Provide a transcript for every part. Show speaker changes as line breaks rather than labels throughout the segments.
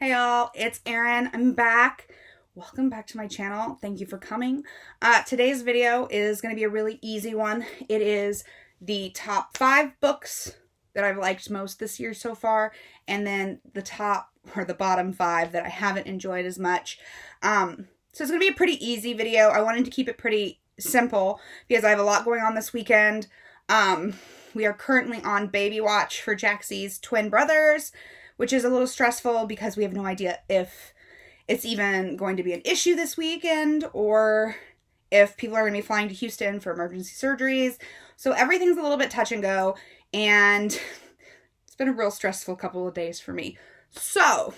Hey y'all, it's Erin. I'm back. Welcome back to my channel. Thank you for coming. Today's video is going to be a really easy one. It is the top 5 books that I've liked most this year so far, and then the top or the bottom 5 that I haven't enjoyed as much. So it's going to be a pretty easy video. I wanted to keep it pretty simple because I have a lot going on this weekend. We are currently on baby watch for Jaxie's twin brothers, which is a little stressful because we have no idea if it's even going to be an issue this weekend or if people are going to be flying to Houston for emergency surgeries. So everything's a little bit touch and go, and it's been a real stressful couple of days for me. So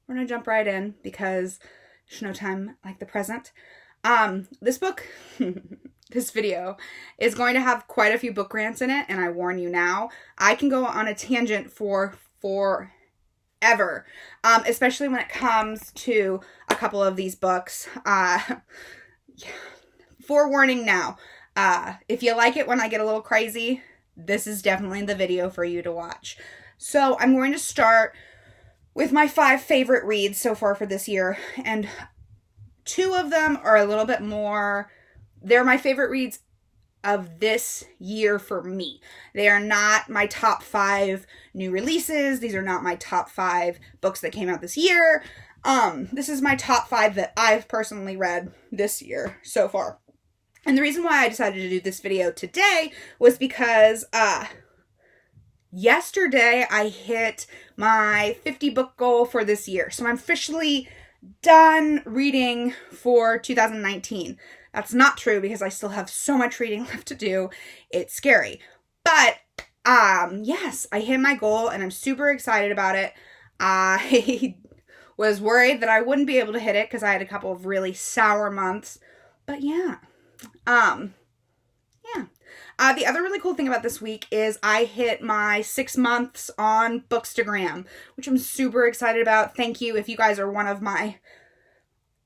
we're going to jump right in because there's no time like the present. This book, this video is going to have quite a few book rants in it, and I warn you now, I can go on a tangent for forever, especially when it comes to a couple of these books. Forewarning now, if you like it when I get a little crazy, this is definitely the video for you to watch. So I'm going to start with my 5 favorite reads so far for this year, and 2 of them are a little bit more, they're my favorite reads of this year for me. They are not my top 5 new releases. These are not my top 5 books that came out this year. This is my top 5 that I've personally read this year so far. And the reason why I decided to do this video today was because yesterday I hit my 50 book goal for this year. So I'm officially done reading for 2019. That's not true because I still have so much reading left to do. It's scary. But yes, I hit my goal and I'm super excited about it. I was worried that I wouldn't be able to hit it because I had a couple of really sour months. But yeah. The other really cool thing about this week is I hit my 6 months on Bookstagram, which I'm super excited about. Thank you if you guys are one of my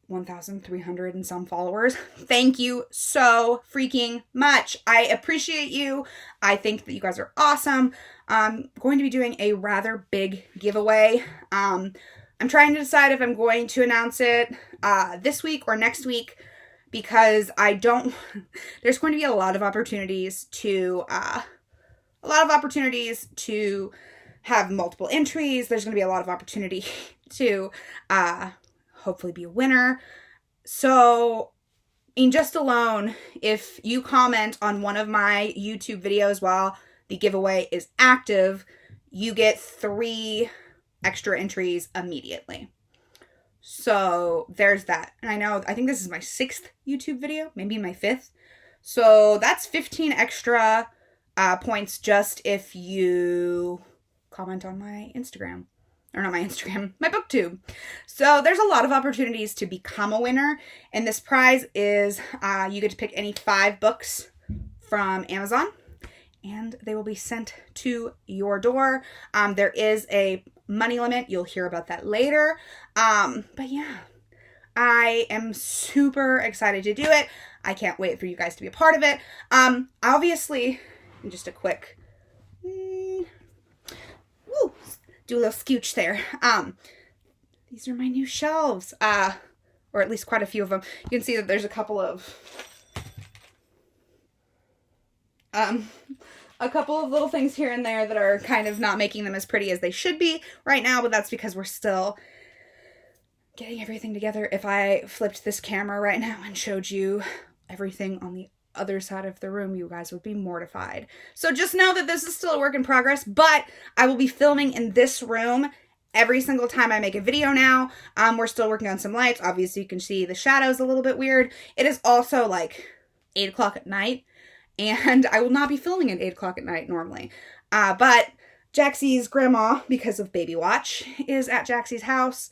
1,300 and some followers. Thank you so freaking much. I appreciate you. I think that you guys are awesome. I'm going to be doing a rather big giveaway. I'm trying to decide if I'm going to announce it this week or next week, because there's going to be a lot of opportunities to have multiple entries. There's going to be a lot of opportunity to hopefully be a winner. So in just alone, if you comment on one of my YouTube videos while the giveaway is active, you get 3 extra entries immediately. So there's that. And I think this is my 6th YouTube video, maybe my 5th. So that's 15 extra points just if you comment on my Instagram. Or not my Instagram, my booktube. So there's a lot of opportunities to become a winner. And this prize is you get to pick any 5 books from Amazon, and they will be sent to your door. There is a money limit. You'll hear about that later. But yeah, I am super excited to do it. I can't wait for you guys to be a part of it. Obviously, just a quick do a little scooch there. These are my new shelves, or at least quite a few of them. You can see that there's a couple of little things here and there that are kind of not making them as pretty as they should be right now, but that's because we're still getting everything together. If I flipped this camera right now and showed you everything on the other side of the room, you guys would be mortified. So just know that this is still a work in progress, but I will be filming in this room every single time I make a video now. We're still working on some lights. Obviously, you can see the shadows a little bit weird. It is also like 8 o'clock at night, and I will not be filming at 8 o'clock at night normally. But Jaxie's grandma, because of baby watch, is at Jaxie's house,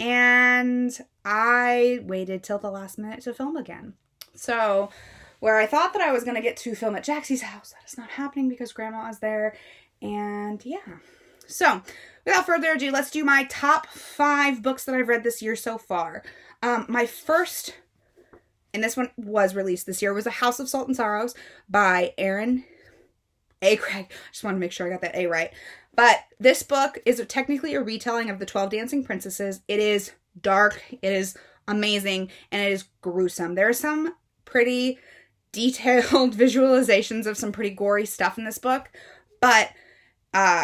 and I waited till the last minute to film again. So where I thought that I was going to get to film at Jaxie's house, that is not happening because Grandma is there. And yeah. So without further ado, let's do my top 5 books that I've read this year so far. My first, and this one was released this year, was A House of Salt and Sorrows by Erin A. Craig. I just want to make sure I got that A right. But this book is technically a retelling of the 12 Dancing Princesses. It is dark, it is amazing, and it is gruesome. There are some pretty detailed visualizations of some pretty gory stuff in this book, but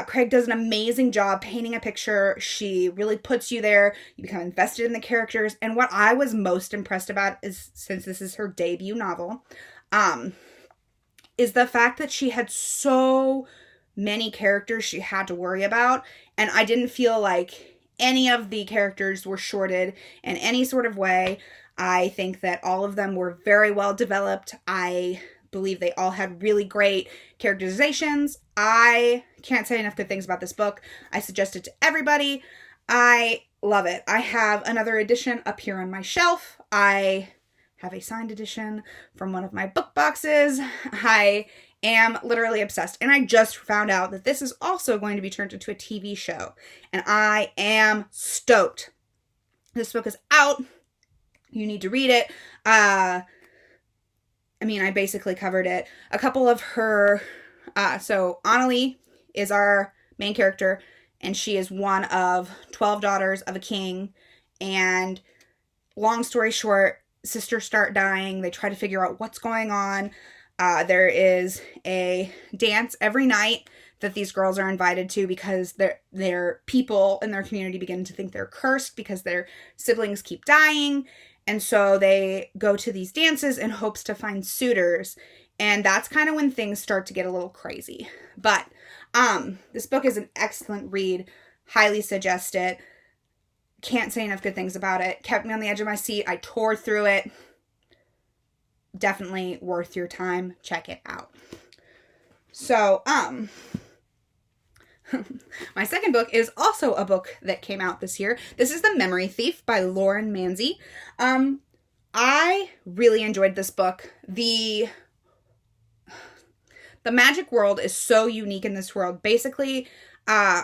Craig does an amazing job painting a picture. She really puts you there. You become invested in the characters. And what I was most impressed about is, since this is her debut novel, is the fact that she had so many characters she had to worry about. And I didn't feel like any of the characters were shorted in any sort of way. I think that all of them were very well developed. I believe they all had really great characterizations. I can't say enough good things about this book. I suggest it to everybody. I love it. I have another edition up here on my shelf. I have a signed edition from one of my book boxes. I am literally obsessed. And I just found out that this is also going to be turned into a TV show. And I am stoked. This book is out. You need to read it. I basically covered it. A couple of her, so Annalie is our main character, and she is one of 12 daughters of a king, and long story short, sisters start dying. They try to figure out what's going on. There is a dance every night that these girls are invited to because their people in their community begin to think they're cursed because their siblings keep dying. And so they go to these dances in hopes to find suitors. And that's kind of when things start to get a little crazy. But this book is an excellent read. Highly suggest it. Can't say enough good things about it. Kept me on the edge of my seat. I tore through it. Definitely worth your time. Check it out. So, my second book is also a book that came out this year. This is The Memory Thief by Lauren Manzi. I really enjoyed this book. The magic world is so unique in this world. Basically,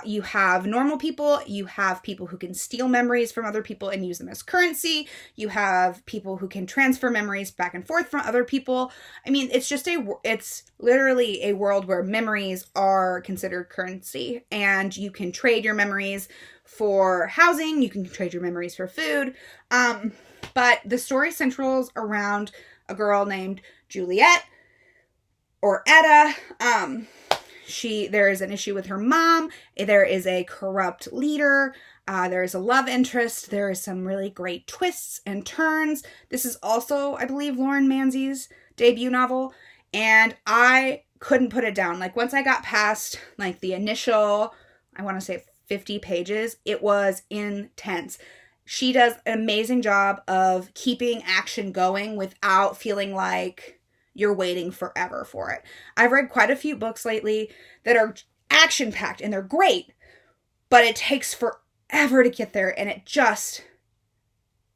you have normal people, you have people who can steal memories from other people and use them as currency, you have people who can transfer memories back and forth from other people. I mean, it's literally a world where memories are considered currency, and you can trade your memories for housing, you can trade your memories for food, but the story centrals around a girl named Juliet, or Etta. There is an issue with her mom. There is a corrupt leader. There is a love interest. There is some really great twists and turns. This is also, I believe, Lauren Manzi's debut novel. And I couldn't put it down. Like, once I got past, like, the initial, I want to say 50 pages, it was intense. She does an amazing job of keeping action going without feeling like you're waiting forever for it. I've read quite a few books lately that are action-packed and they're great, but it takes forever to get there, and it just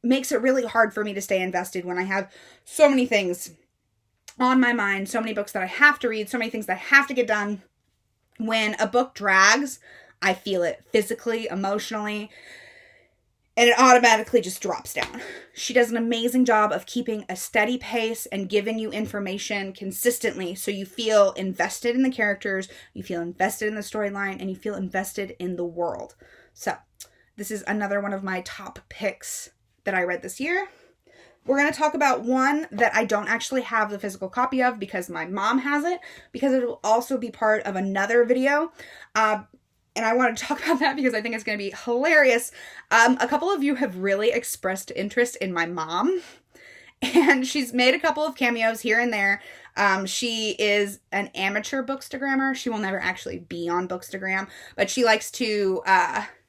makes it really hard for me to stay invested when I have so many things on my mind, so many books that I have to read, so many things that I have to get done. When a book drags, I feel it physically, emotionally, and it automatically just drops down. She does an amazing job of keeping a steady pace and giving you information consistently so you feel invested in the characters, you feel invested in the storyline, and you feel invested in the world. So, this is another one of my top picks that I read this year. We're going to talk about one that I don't actually have the physical copy of because my mom has it, because it will also be part of another video. And I want to talk about that because I think it's going to be hilarious. A couple of you have really expressed interest in my mom, and she's made a couple of cameos here and there. She is an amateur bookstagrammer. She will never actually be on Bookstagram, but she likes to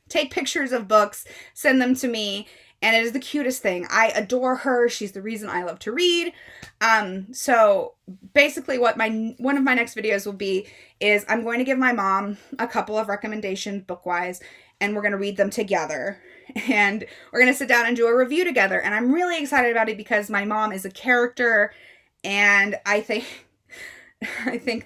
take pictures of books, send them to me, and it is the cutest thing. I adore her. She's the reason I love to read. So basically what one of my next videos will be is I'm going to give my mom a couple of recommendations book-wise, and we're going to read them together. And we're going to sit down and do a review together. And I'm really excited about it because my mom is a character, and I think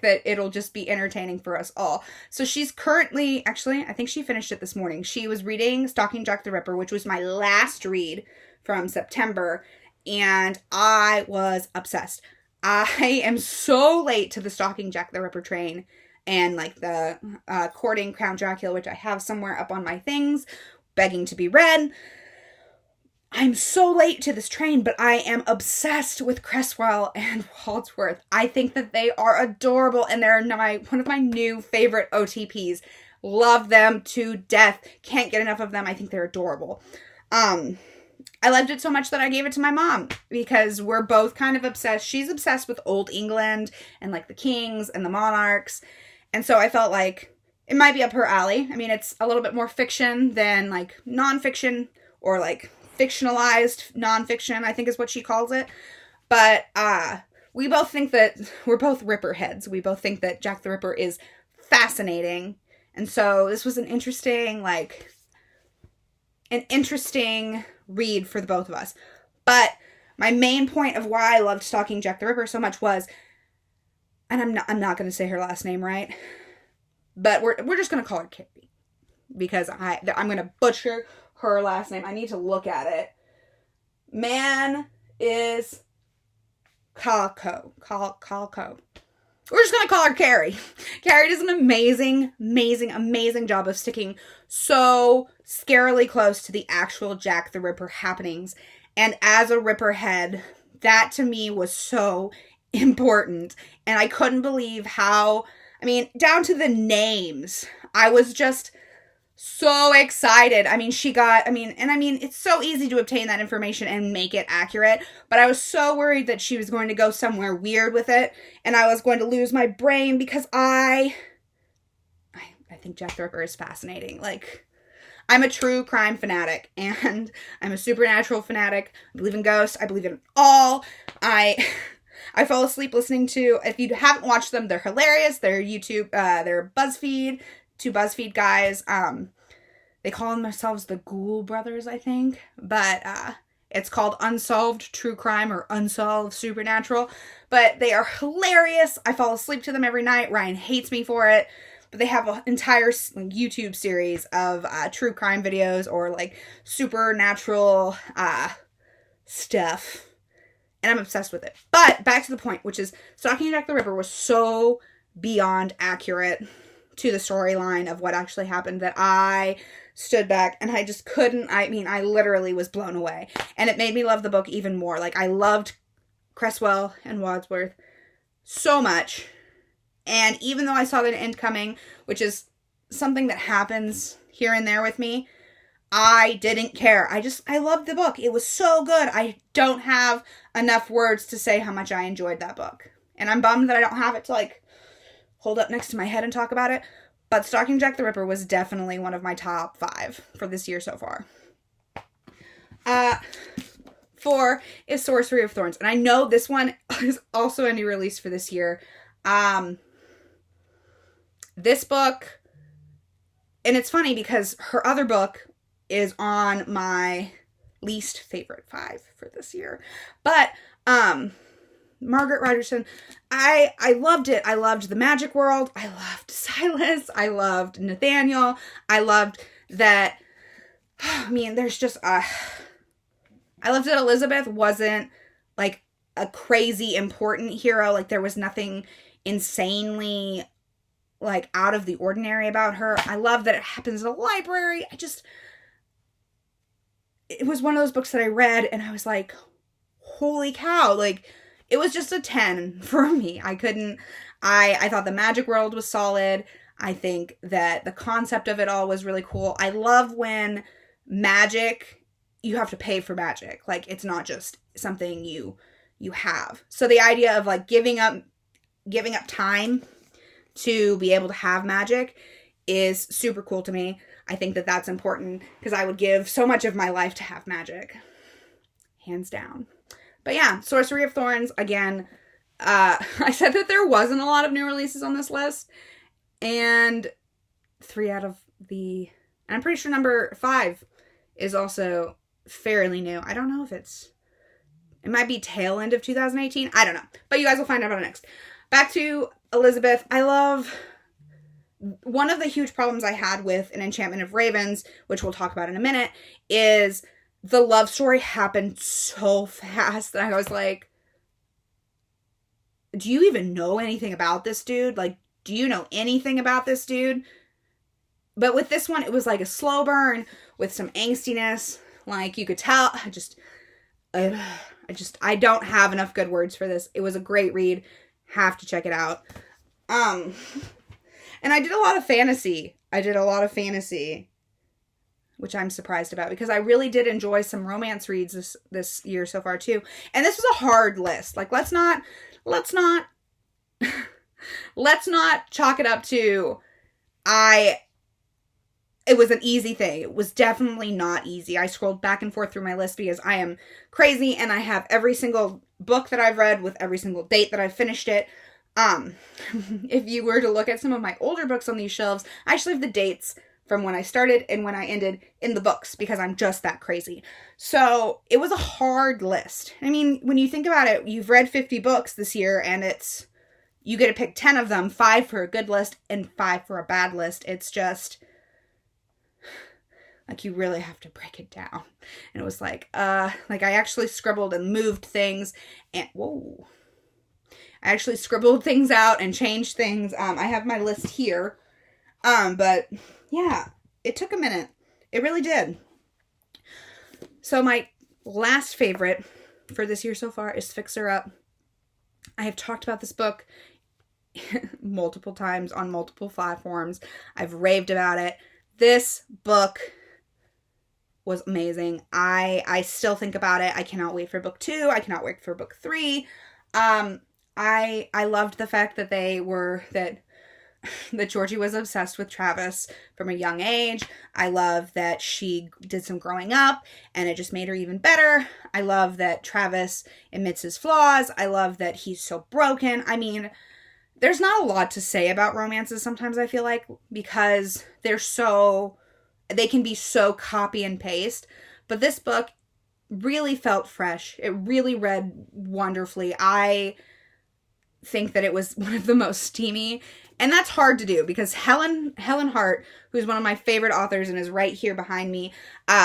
that it'll just be entertaining for us all. So she's currently, actually, I think she finished it this morning. She was reading Stalking Jack the Ripper, which was my last read from September, and I was obsessed. I am so late to the Stalking Jack the Ripper train, and like the courting Count Dracula, which I have somewhere up on my things, begging to be read. I'm so late to this train, but I am obsessed with Cresswell and Wadsworth. I think that they are adorable, and they're one of my new favorite OTPs. Love them to death. Can't get enough of them. I think they're adorable. I loved it so much that I gave it to my mom because we're both kind of obsessed. She's obsessed with old England and like the kings and the monarchs. And so I felt like it might be up her alley. I mean, it's a little bit more fiction than like nonfiction, or like fictionalized nonfiction, I think is what she calls it. But we both think that we're both Ripper heads. We both think that Jack the Ripper is fascinating. And so this was an interesting read for the both of us. But my main point of why I loved stalking Jack the Ripper so much was, and I'm not going to say her last name right, but we're just going to call her Carrie, because I'm going to butcher her last name. I need to look at it. Man is Calco. We're just going to call her Carrie. Carrie does an amazing job of sticking so scarily close to the actual Jack the Ripper happenings. And as a Ripper head, that to me was so important. And I couldn't believe how, I mean, down to the names, I was just so excited. I mean, it's so easy to obtain that information and make it accurate, but I was so worried that she was going to go somewhere weird with it, and I was going to lose my brain, because I think Jack the Ripper is fascinating. Like, I'm a true crime fanatic, and I'm a supernatural fanatic. I believe in ghosts. I believe in it all. I fall asleep listening to, if you haven't watched them, they're hilarious. They're YouTube, they're BuzzFeed. Two BuzzFeed guys. They call themselves the Ghoul Brothers, I think. But it's called Unsolved True Crime or Unsolved Supernatural. But they are hilarious. I fall asleep to them every night. Ryan hates me for it. But they have an entire YouTube series of true crime videos or like supernatural stuff. And I'm obsessed with it. But back to the point, which is stalking Jack the Ripper was so beyond accurate to the storyline of what actually happened that I stood back and I just couldn't, I literally was blown away. And it made me love the book even more. Like, I loved Cresswell and Wadsworth so much. And even though I saw the end coming, which is something that happens here and there with me, I didn't care. I loved the book. It was so good. I don't have enough words to say how much I enjoyed that book. And I'm bummed that I don't have it to like hold up next to my head and talk about it. But Stalking Jack the Ripper was definitely one of my top 5 for this year so far. 4 is Sorcery of Thorns. And I know this one is also a new release for this year. This book, and it's funny because her other book is on my least favorite 5 for this year. But, Margaret Rogerson, I loved it. I loved the magic world. I loved Silas. I loved Nathaniel. I loved that, there's just, I loved that Elizabeth wasn't like a crazy important hero. Like, there was nothing insanely like out of the ordinary about her. I love that it happens in a library. It was one of those books that I read and I was like, holy cow, like, it was just a 10 for me. I thought the magic world was solid. I think that the concept of it all was really cool. I love when magic, you have to pay for magic. Like, it's not just something you have. So the idea of like giving up time to be able to have magic is super cool to me. I think that that's important because I would give so much of my life to have magic. Hands down. But yeah, Sorcery of Thorns, again, I said that there wasn't a lot of new releases on this list, and 3 out of and I'm pretty sure number 5 is also fairly new. I don't know if it might be tail end of 2018. I don't know, but you guys will find out about it next. Back to Elizabeth. One of the huge problems I had with An Enchantment of Ravens, which we'll talk about in a minute, is the love story happened so fast that I was like, do you even know anything about this dude? Like, Do you know anything about this dude? But with this one, it was like a slow burn with some angstiness. Like, you could tell, I don't have enough good words for this. It was a great read. Have to check it out. And I did a lot of fantasy. Which I'm surprised about because I really did enjoy some romance reads this year so far too. And this was a hard list. Like, let's not chalk it up to it was an easy thing. It was definitely not easy. I scrolled back and forth through my list because I am crazy and I have every single book that I've read with every single date that I've finished it. If you were to look at some of my older books on these shelves, I actually have the dates from when I started and when I ended in the books because I'm just that crazy. So it was a hard list. I mean, when you think about it, you've read 50 books this year and you get to pick 10 of them, 5 for a good list and 5 for a bad list. It's just, like, you really have to break it down. And it was like I actually scribbled and moved things and, whoa. I actually scribbled things out and changed things. I have my list here. But yeah, it took a minute. It really did. So my last favorite for this year so far is Fix Her Up. I have talked about this book multiple times on multiple platforms. I've raved about it. This book was amazing. I still think about it. I cannot wait for book 2. I cannot wait for book 3. I loved the fact that that Georgie was obsessed with Travis from a young age. I love that she did some growing up and it just made her even better. I love that Travis admits his flaws. I love that he's so broken. I mean, there's not a lot to say about romances sometimes, I feel like, because they can be so copy and paste. But this book really felt fresh. It really read wonderfully. I think that it was one of the most steamy, and that's hard to do because Helen Hart, who's one of my favorite authors and is right here behind me,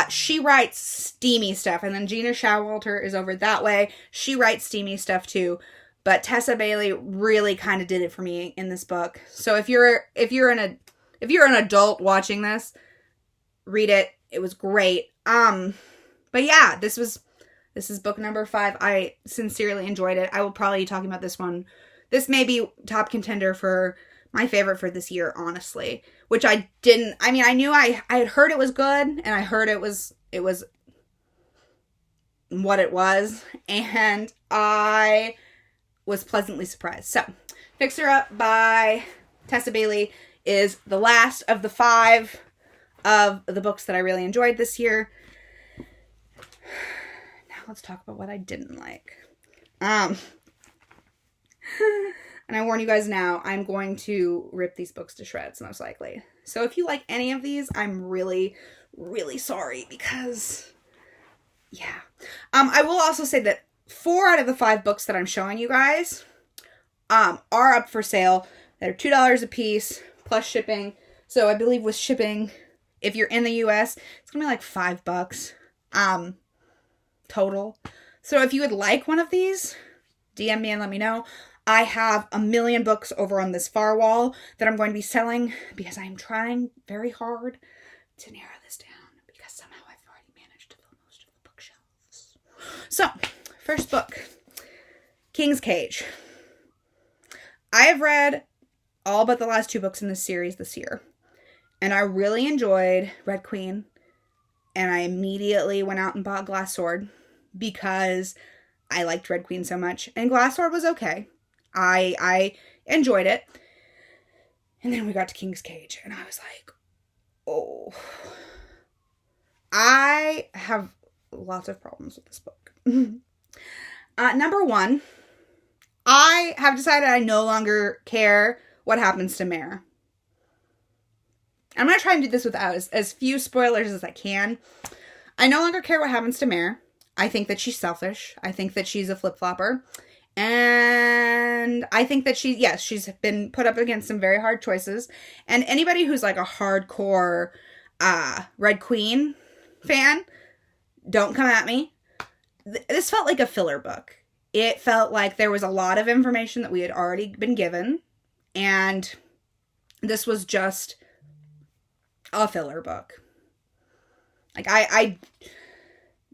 she writes steamy stuff, and then Gina Showalter is over that way. She writes steamy stuff too, but Tessa Bailey really kind of did it for me in this book. So if you're an adult watching this, read it. It was great. But yeah, this is book number 5. I sincerely enjoyed it. I will probably be talking about this one. This may be top contender for my favorite for this year, honestly. Which I didn't. I mean, I knew I had heard it was good, and I heard it was what it was, and I was pleasantly surprised. So, Fix Her Up by Tessa Bailey is the last of the 5 of the books that I really enjoyed this year. Now let's talk about what I didn't like. And I warn you guys now, I'm going to rip these books to shreds, most likely. So if you like any of these, I'm really, really sorry because, yeah. I will also say that 4 out of the 5 books that I'm showing you guys are up for sale. They're $2 a piece plus shipping. So I believe with shipping, if you're in the US, it's gonna be like $5 total. So if you would like one of these, DM me and let me know. I have a million books over on this far wall that I'm going to be selling because I am trying very hard to narrow this down because somehow I've already managed to fill most of the bookshelves. So, first book, King's Cage. I have read all but the last 2 books in this series this year, and I really enjoyed Red Queen, and I immediately went out and bought Glass Sword because I liked Red Queen so much, and Glass Sword was okay. I enjoyed it. And then we got to King's Cage, and I was like, oh. I have lots of problems with this book. Number 1, I have decided I no longer care what happens to Mare. I'm going to try and do this without as few spoilers as I can. I no longer care what happens to Mare. I think that she's selfish. I think that she's a flip-flopper. And I think that she's been put up against some very hard choices. And anybody who's like a hardcore Red Queen fan, don't come at me. This felt like a filler book. It felt like there was a lot of information that we had already been given. And This was just a filler book. Like, I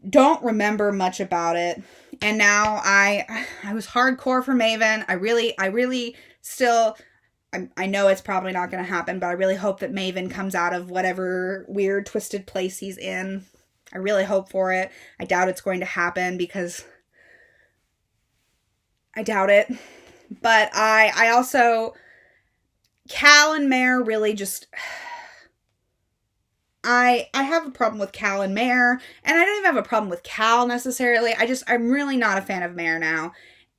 don't remember much about it. And now I was hardcore for Maven. I really still, I know it's probably not going to happen, but I really hope that Maven comes out of whatever weird, twisted place he's in. I really hope for it. I doubt it's going to happen because I doubt it. But I also, Cal and Mare really just, I have a problem with Cal and Mare, and I don't even have a problem with Cal necessarily. I'm really not a fan of Mare now,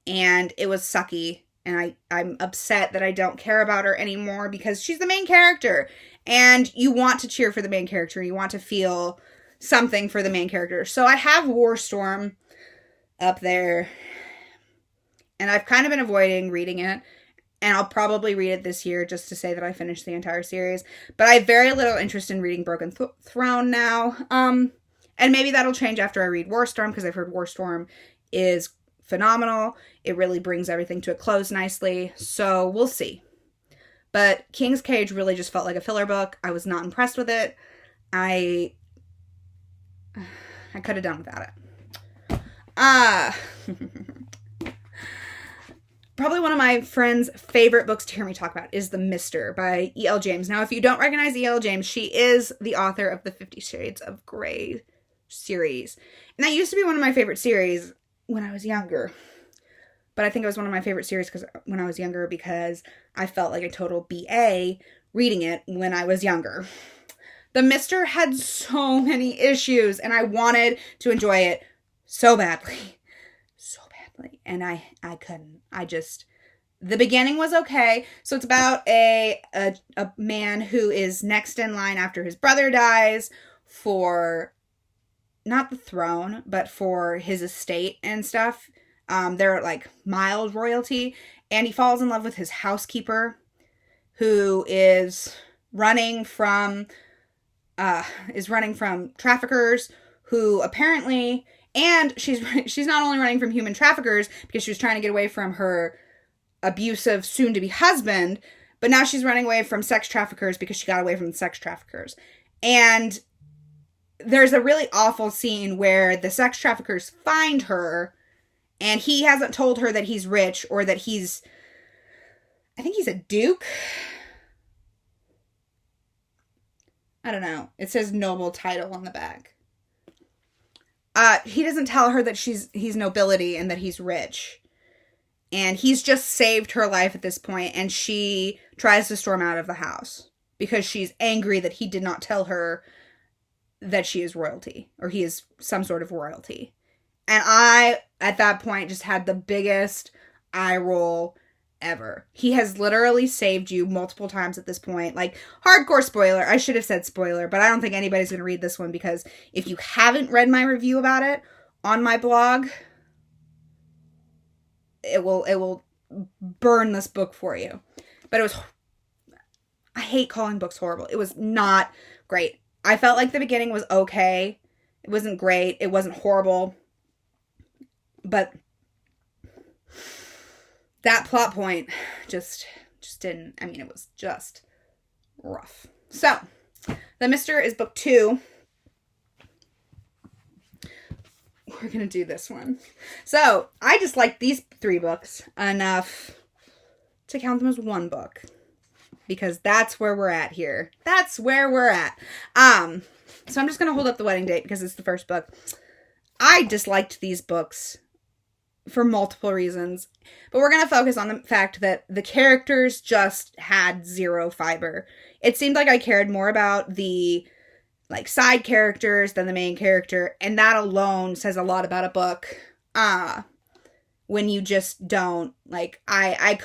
and it was sucky, and I'm upset that I don't care about her anymore because she's the main character, and you want to cheer for the main character, you want to feel something for the main character. So I have Warstorm up there, and I've kind of been avoiding reading it. And I'll probably read it this year just to say that I finished the entire series. But I have very little interest in reading Broken Throne now. And maybe that'll change after I read Warstorm, because I've heard Warstorm is phenomenal. It really brings everything to a close nicely. So we'll see. But King's Cage really just felt like a filler book. I was not impressed with it. I could have done without it. Probably one of my friends' favorite books to hear me talk about is The Mister by E.L. James. Now, if you don't recognize E.L. James, she is the author of the 50 Shades of Grey series. And that used to be one of my favorite series when I was younger. But I think it was one of my favorite series when I was younger because I felt like a total BA reading it when I was younger. The Mister had so many issues, and I wanted to enjoy it so badly. And I couldn't. The beginning was okay. So it's about a man who is next in line after his brother dies for, not the throne, but for his estate and stuff. They're like mild royalty. And he falls in love with his housekeeper, who is running from traffickers who apparently... And she's not only running from human traffickers because she was trying to get away from her abusive soon-to-be husband, but now she's running away from sex traffickers because she got away from the sex traffickers. And there's a really awful scene where the sex traffickers find her, and he hasn't told her that he's rich or that I think he's a duke. I don't know. It says noble title on the back. He doesn't tell her that he's nobility and that he's rich. And he's just saved her life at this point, and she tries to storm out of the house because she's angry that he did not tell her that she is royalty, or he is some sort of royalty. And I, at that point, just had the biggest eye roll ever. He has literally saved you multiple times at this point. Like, hardcore spoiler. I should have said spoiler, but I don't think anybody's going to read this one, because if you haven't read my review about it on my blog, it will burn this book for you. But I hate calling books horrible. It was not great. I felt like the beginning was okay. It wasn't great. It wasn't horrible. But that plot point just didn't, it was just rough. So, The Mister is book 2. We're going to do this one. So, I just like these 3 books enough to count them as one book, because that's where we're at here. That's where we're at. So I'm just going to hold up The Wedding Date because it's the first book. I disliked these books for multiple reasons, but we're going to focus on the fact that the characters just had zero fiber. It seemed like I cared more about the side characters than the main character, and that alone says a lot about a book. When you just don't, I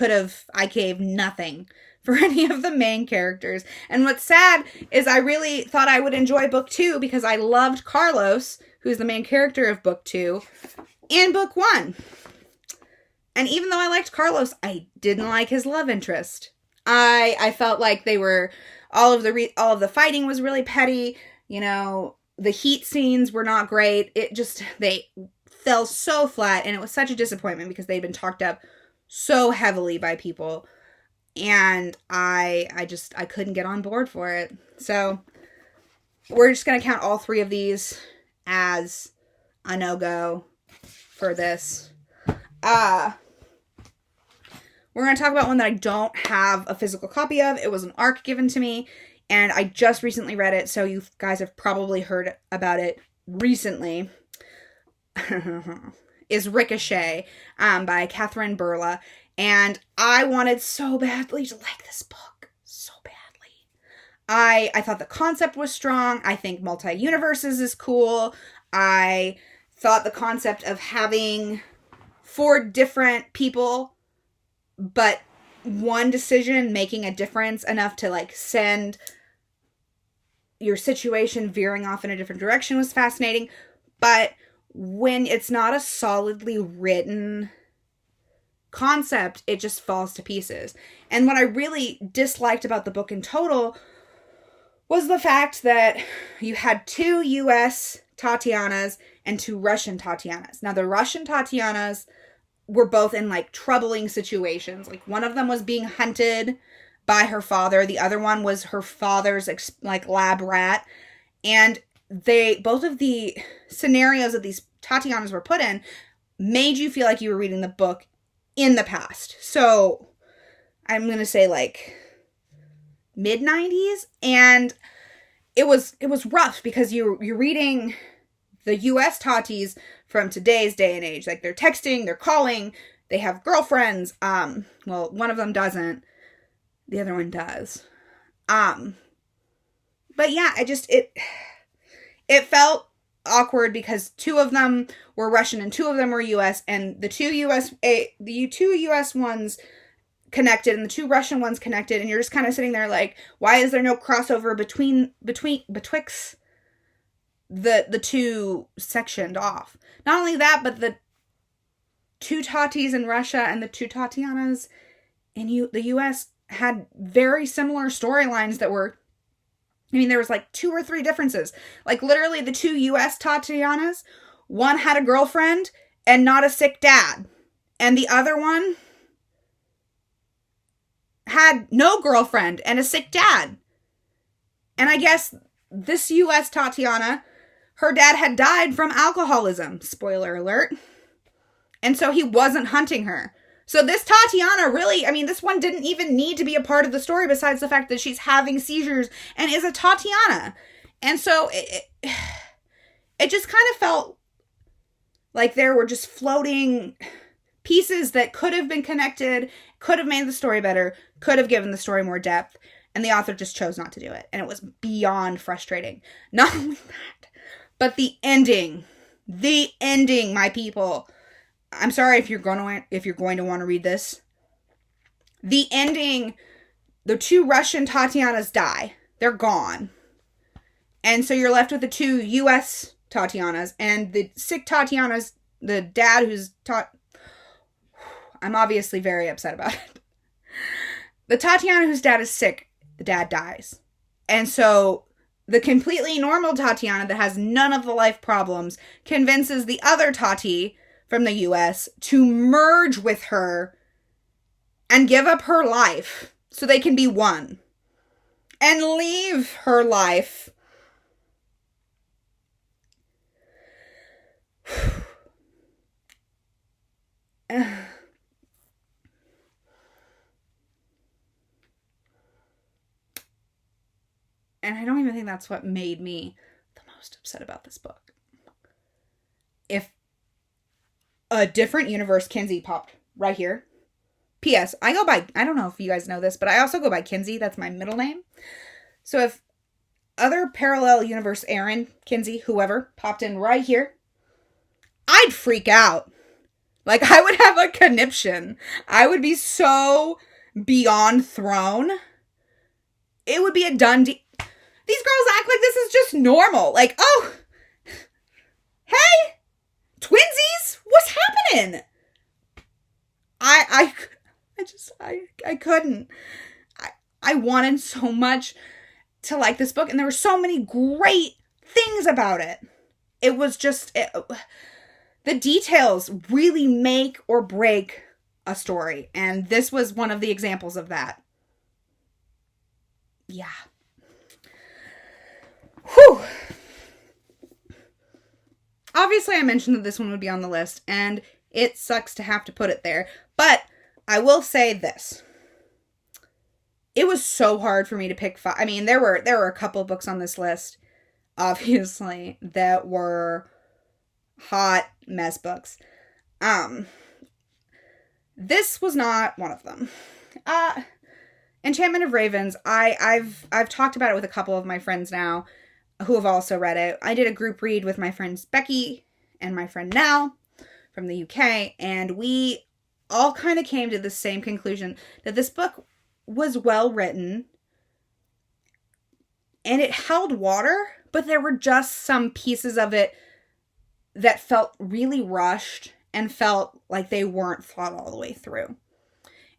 gave nothing for any of the main characters. And what's sad is I really thought I would enjoy book 2 because I loved Carlos, who's the main character of book 2, in book 1. And even though I liked Carlos, I didn't like his love interest. I felt like they were, all of the fighting was really petty. The heat scenes were not great. They fell so flat, and it was such a disappointment because they'd been talked up so heavily by people. and I couldn't get on board for it. So we're just going to count all 3 of these as a no-go for this. We're going to talk about one that I don't have a physical copy of. It was an ARC given to me, and I just recently read it, so you guys have probably heard about it recently. Is Ricochet by Catherine Burla. And I wanted so badly to like this book. So badly. I thought the concept was strong. I think multi-universes is cool. I thought the concept of having 4 different people, but one decision making a difference enough to like send your situation veering off in a different direction was fascinating. But when it's not a solidly written concept, it just falls to pieces. And what I really disliked about the book in total was the fact that you had 2 US Tatianas and 2 Russian Tatianas. Now, the Russian Tatianas were both in like troubling situations. Like, one of them was being hunted by her father. The other one was her father's like lab rat. And both of the scenarios that these Tatianas were put in made you feel like you were reading the book in the past. So I'm going to say like mid-90s. And it was rough because you're reading the US Tatis from today's day and age. Like, they're texting, they're calling, they have girlfriends. Well, one of them doesn't. The other one does. But yeah, it felt awkward because 2 of them were Russian and 2 of them were US, and the 2 US ones connected and the 2 Russian ones connected, and you're just kind of sitting there like, why is there no crossover betwixt the 2 sectioned off? Not only that, but the 2 Tatis in Russia and the 2 Tatianas in the US had very similar storylines that were, I mean, there was like 2 or 3 differences. Like, literally, the 2 US Tatianas, one had a girlfriend and not a sick dad. And the other one had no girlfriend and a sick dad. And I guess this US Tatiana, her dad had died from alcoholism. Spoiler alert. And so he wasn't hunting her. So this Tatiana really, I mean, this one didn't even need to be a part of the story besides the fact that she's having seizures and is a Tatiana. And so it just kind of felt like there were just floating pieces that could have been connected, could have made the story better, could have given the story more depth, and the author just chose not to do it. And it was beyond frustrating. Not only that, but the ending, my people. I'm sorry if you're going to want to read this. The ending, the 2 Russian Tatianas die. They're gone. And so you're left with the 2 US Tatianas, and the sick Tatianas, the dad who's I'm obviously very upset about it. The Tatiana whose dad is sick, the dad dies. And so the completely normal Tatiana that has none of the life problems convinces the other Tati from the US to merge with her and give up her life so they can be one. And leave her life. And I don't even think that's what made me the most upset about this book. If a different universe Kinsey popped right here. P.S. I don't know if you guys know this, but I also go by Kinsey. That's my middle name. So if other parallel universe Aaron, Kinsey, whoever, popped in right here, I'd freak out. Like, I would have a conniption. I would be so beyond thrown. It would be a done deal. These girls act like this is just normal. Like, oh, hey, twinsies, what's happening? I couldn't. I wanted so much to like this book, and there were so many great things about it. It was just, the details really make or break a story, and this was one of the examples of that. yeah. Whew. Obviously, I mentioned that this one would be on the list, and it sucks to have to put it there. But I will say this. It was so hard for me to pick 5. I mean, there were a couple books on this list, obviously, that were hot mess books. This was not one of them. Enchantment of Ravens. I've talked about it with a couple of my friends now who have also read it. I did a group read with my friends Becky and my friend Nell from the UK, and we all kind of came to the same conclusion that this book was well written and it held water, but there were just some pieces of it that felt really rushed and felt like they weren't thought all the way through.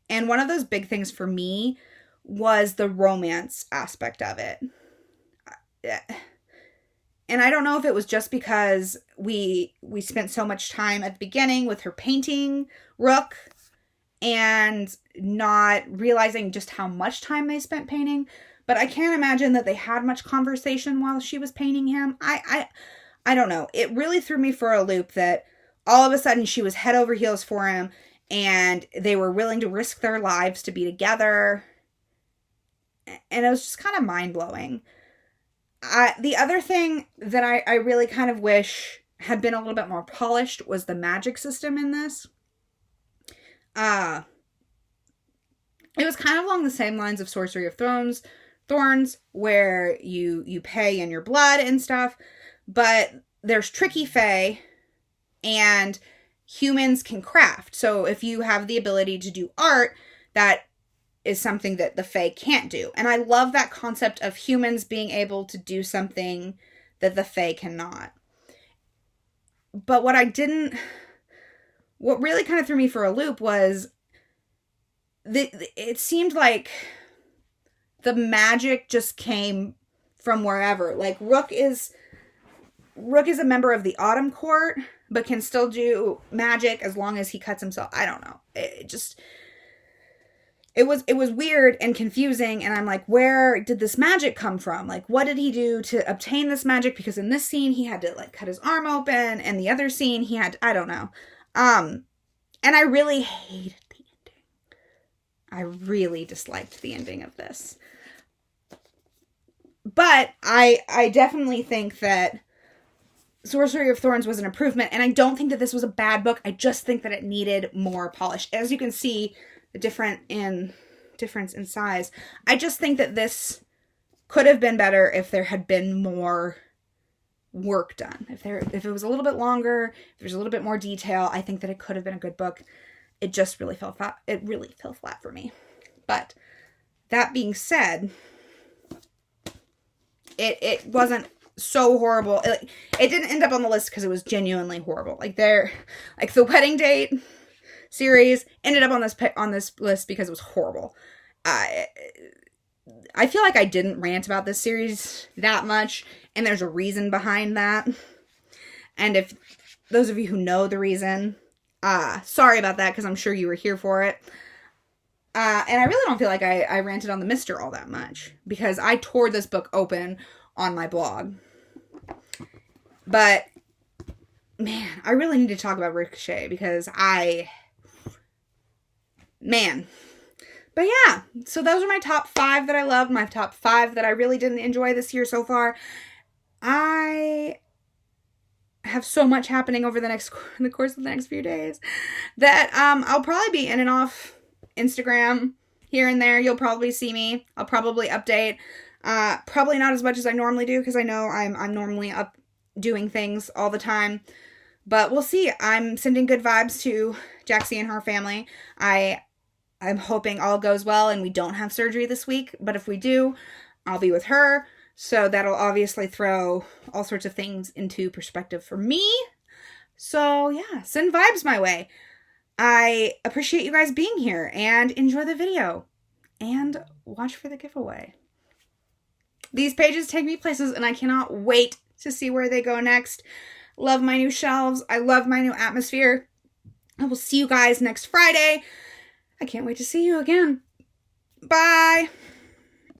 And one of those big things for me was the romance aspect of it. And I don't know if it was just because we spent so much time at the beginning with her painting Rook and not realizing just how much time they spent painting, but I can't imagine that they had much conversation while she was painting him. I don't know. It really threw me for a loop that all of a sudden she was head over heels for him and they were willing to risk their lives to be together. And it was just kind of mind-blowing. The other thing that I really kind of wish had been a little bit more polished was the magic system in this. It was kind of along the same lines of Sorcery of Thorns, where you pay in your blood and stuff, but there's tricky fae, and humans can craft. So if you have the ability to do art, that is something that the fae can't do. And I love that concept of humans being able to do something that the fae cannot. But what really kind of threw me for a loop was it seemed like the magic just came from wherever. Like Rook is a member of the Autumn Court, but can still do magic as long as he cuts himself. I don't know. It was weird and confusing, and I'm like, where did this magic come from? Like, what did he do to obtain this magic? Because in this scene, he had to, like, cut his arm open, and the other scene, he had, I don't know. And I really hated the ending. I really disliked the ending of this. But I definitely think that Sorcery of Thorns was an improvement, and I don't think that this was a bad book. I just think that it needed more polish. As you can see, the difference in size. I just think that this could have been better if there had been more work done. If it was a little bit longer, if there's a little bit more detail, I think that it could have been a good book. It just really fell flat. It really fell flat for me. But that being said, it wasn't so horrible. It didn't end up on the list because it was genuinely horrible. Like the Wedding Date series ended up on this list because it was horrible. I feel like I didn't rant about this series that much, and there's a reason behind that. And if those of you who know the reason, sorry about that, because I'm sure you were here for it. And I really don't feel like I ranted on the Mister all that much, because I tore this book open on my blog. But man, I really need to talk about Ricochet, because But yeah, so those are my top 5 that I loved, my top 5 that I really didn't enjoy this year so far. I have so much happening over the course of the next few days that I'll probably be in and off Instagram here and there. You'll probably see me. I'll probably update. Probably not as much as I normally do, because I know I'm normally up doing things all the time. But we'll see. I'm sending good vibes to Jaxie and her family. I'm hoping all goes well and we don't have surgery this week. But if we do, I'll be with her. So that'll obviously throw all sorts of things into perspective for me. So yeah, send vibes my way. I appreciate you guys being here, and enjoy the video and watch for the giveaway. These pages take me places, and I cannot wait to see where they go next. Love my new shelves. I love my new atmosphere. I will see you guys next Friday. I can't wait to see you again. Bye.